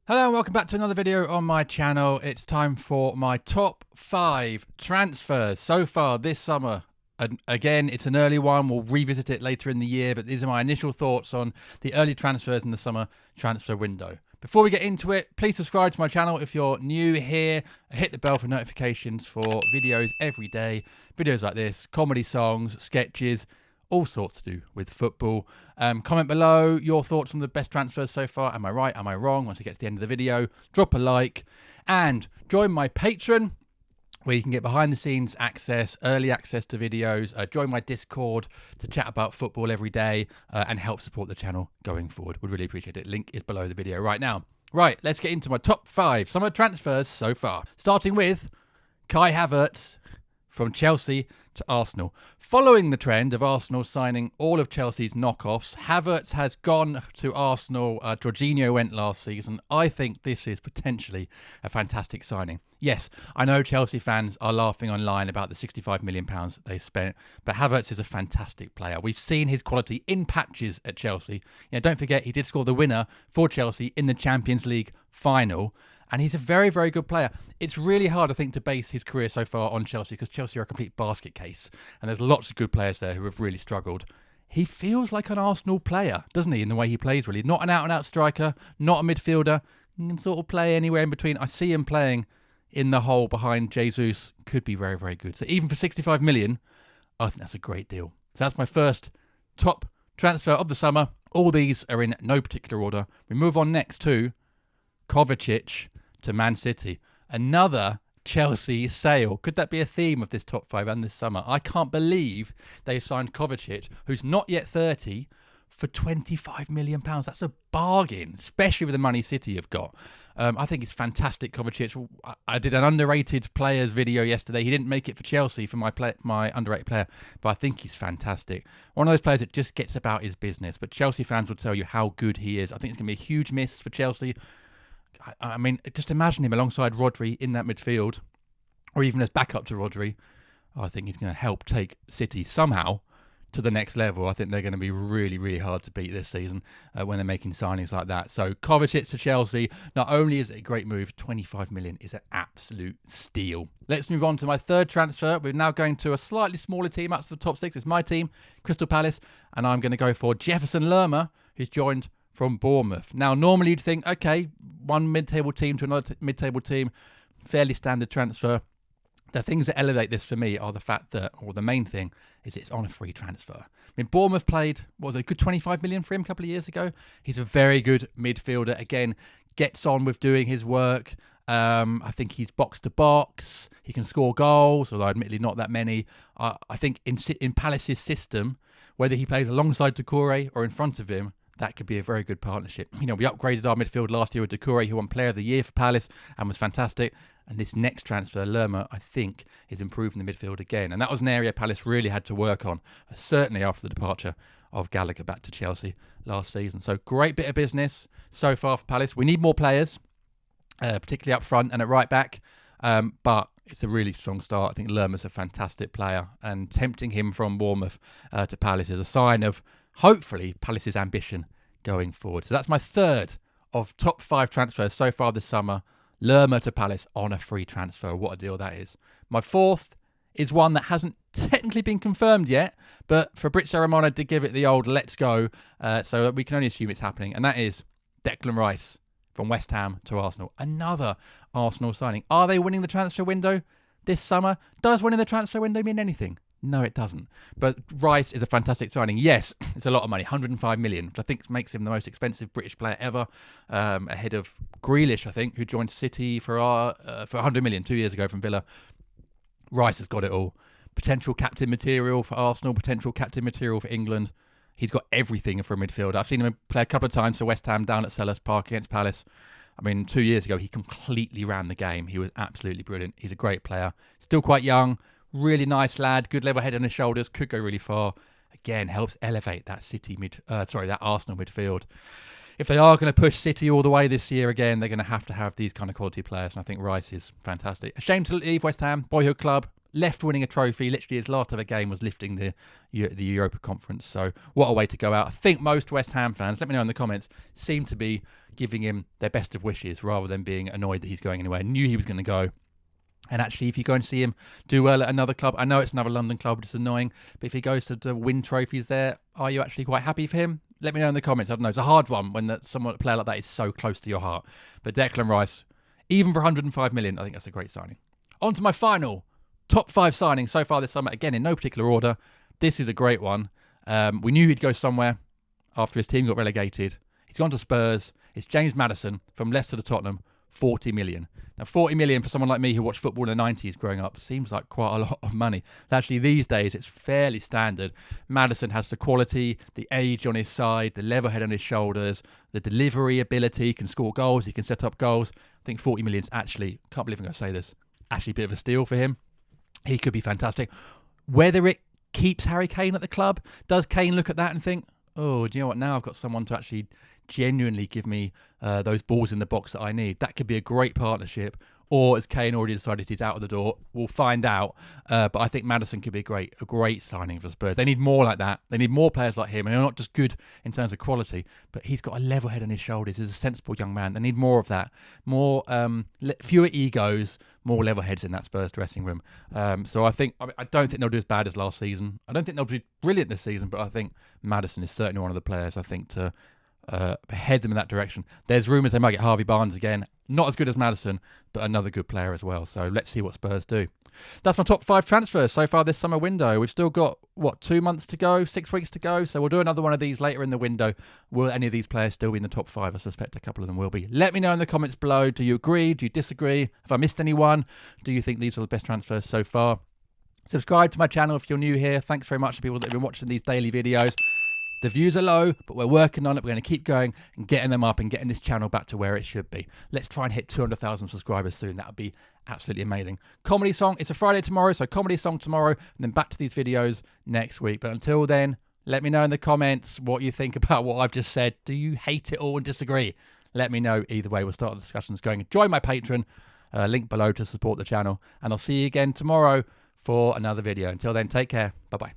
Hello and welcome back to another video on my channel. It's time for my top 5 transfers so far this summer. And again, it's an early one. We'll revisit it later in the year, but these are my initial thoughts on the early transfers in the summer transfer window. Before we get into it, please subscribe to my channel if you're new here. Hit the bell for notifications for videos every day. Videos like this, comedy songs, sketches, all sorts to do with football. Comment below your thoughts on the best transfers so far. Am I right? Am I wrong? Once you get to the end of the video, drop a like and join my Patreon, where you can get behind the scenes access, early access to videos, join my Discord to chat about football every day and help support the channel going forward. Would really appreciate it. Link is below the video right now. Right, let's get into my top 5 summer transfers so far. Starting with Kai Havertz from Chelsea to Arsenal. Following the trend of Arsenal signing all of Chelsea's knockoffs, Havertz has gone to Arsenal. Jorginho went last season. I think this is potentially a fantastic signing. Yes, I know Chelsea fans are laughing online about the £65 million that they spent, but Havertz is a fantastic player. We've seen his quality in patches at Chelsea. Don't forget, he did score the winner for Chelsea in the Champions League final. And he's a very, very good player. It's really hard, I think, to base his career so far on Chelsea because Chelsea are a complete basket case. And there's lots of good players there who have really struggled. He feels like an Arsenal player, doesn't he, in the way he plays, really. Not an out-and-out striker, not a midfielder. He can sort of play anywhere in between. I see him playing in the hole behind Jesus. Could be very, very good. So even for 65 million, I think that's a great deal. So that's my first top transfer of the summer. All these are in no particular order. We move on next to Kovacic to Man City. Another Chelsea sale. Could that be a theme of this top 5 and this summer? I can't believe they signed Kovacic, who's not yet 30, for £25 million. That's a bargain, especially with the money City have got. I think it's fantastic, Kovacic. I did an underrated players video yesterday. He didn't make it for Chelsea for my underrated player, but I think he's fantastic. One of those players that just gets about his business, but Chelsea fans will tell you how good he is. I think it's going to be a huge miss for Chelsea. I mean, just imagine him alongside Rodri in that midfield, or even as backup to Rodri. I think he's going to help take City somehow to the next level. I think they're going to be really, really hard to beat this season when they're making signings like that. So Kovacic to Chelsea, not only is it a great move, 25 million is an absolute steal. Let's move on to my third transfer. We're now going to a slightly smaller team. That's the top 6. It's my team, Crystal Palace, and I'm going to go for Jefferson Lerma, who's joined from Bournemouth. Now, normally you'd think, okay, one mid-table team to another mid-table team, fairly standard transfer. The things that elevate this for me are the fact that, or the main thing, is it's on a free transfer. I mean, Bournemouth paid, what was it, a good 25 million for him a couple of years ago. He's a very good midfielder. Again, gets on with doing his work. I think he's box to box. He can score goals, although admittedly not that many. I think in Palace's system, whether he plays alongside Doucouré or in front of him, that could be a very good partnership. We upgraded our midfield last year with Doucouré, who won Player of the Year for Palace and was fantastic. And this next transfer, Lerma, I think, is improving the midfield again. And that was an area Palace really had to work on, certainly after the departure of Gallagher back to Chelsea last season. So great bit of business so far for Palace. We need more players, particularly up front and at right back. But it's a really strong start. I think Lerma's a fantastic player. And tempting him from Bournemouth to Palace is a sign of, hopefully, Palace's ambition going forward. So that's my third of top 5 transfers so far this summer. Lerma to Palace on a free transfer. What a deal that is. My fourth is one that hasn't technically been confirmed yet, but Fabrizio Romano did give it the old let's go, so we can only assume it's happening, and that is Declan Rice from West Ham to Arsenal. Another Arsenal signing. Are they winning the transfer window this summer? Does winning the transfer window mean anything? No, it doesn't. But Rice is a fantastic signing. Yes, it's a lot of money, 105 million, which I think makes him the most expensive British player ever, ahead of Grealish, I think, who joined City for 100 million 2 years ago from Villa. Rice has got it all. Potential captain material for Arsenal, potential captain material for England. He's got everything for a midfielder. I've seen him play a couple of times for West Ham down at Selhurst Park against Palace. I mean, 2 years ago, he completely ran the game. He was absolutely brilliant. He's a great player. Still quite young. Really nice lad, good level head on his shoulders, could go really far. Again, helps elevate that that Arsenal midfield. If they are going to push City all the way this year again, they're going to have these kind of quality players, and I think Rice is fantastic. A shame to leave West Ham, boyhood club, left winning a trophy. Literally, his last ever game was lifting the Europa Conference. So what a way to go out. I think most West Ham fans, let me know in the comments, seem to be giving him their best of wishes rather than being annoyed that he's going anywhere. Knew he was going to go. And actually, if you go and see him do well at another club, I know it's another London club, it's annoying, but if he goes to win trophies there, are you actually quite happy for him? Let me know in the comments. I don't know. It's a hard one when a player like that is so close to your heart. But Declan Rice, even for 105 million, I think that's a great signing. On to my final top 5 signings so far this summer. Again, in no particular order. This is a great one. We knew he'd go somewhere after his team got relegated. He's gone to Spurs. It's James Madison from Leicester to Tottenham, 40 million. Now, 40 million for someone like me who watched football in the 90s growing up seems like quite a lot of money. Actually, these days, it's fairly standard. Madison has the quality, the age on his side, the level head on his shoulders, the delivery ability, he can score goals, he can set up goals. I think 40 million is actually, can't believe I'm going to say this, actually a bit of a steal for him. He could be fantastic. Whether it keeps Harry Kane at the club, does Kane look at that and think, oh, do you know what, now I've got someone to actually genuinely give me those balls in the box that I need. That could be a great partnership. Or has Kane already decided he's out of the door? We'll find out. But I think Madison could be a great signing for Spurs. They need more like that. They need more players like him. And they're not just good in terms of quality, but he's got a level head on his shoulders. He's a sensible young man. They need more of that. More, fewer egos, more level heads in that Spurs dressing room. So I don't think they'll do as bad as last season. I don't think they'll be brilliant this season, but I think Madison is certainly one of the players I think to head them in that direction. There's rumours they might get Harvey Barnes again. Not as good as Madison, but another good player as well. So let's see what Spurs do. That's my top 5 transfers so far this summer window. We've still got, 2 months to go, 6 weeks to go. So we'll do another one of these later in the window. Will any of these players still be in the top 5? I suspect a couple of them will be. Let me know in the comments below. Do you agree? Do you disagree? Have I missed anyone? Do you think these are the best transfers so far? Subscribe to my channel if you're new here. Thanks very much to people that have been watching these daily videos. The views are low, but we're working on it. We're going to keep going and getting them up and getting this channel back to where it should be. Let's try and hit 200,000 subscribers soon. That would be absolutely amazing. Comedy song. It's a Friday tomorrow, so comedy song tomorrow, and then back to these videos next week. But until then, let me know in the comments what you think about what I've just said. Do you hate it all and disagree? Let me know. Either way, we'll start the discussions going. Join my Patreon. Link below to support the channel. And I'll see you again tomorrow for another video. Until then, take care. Bye-bye.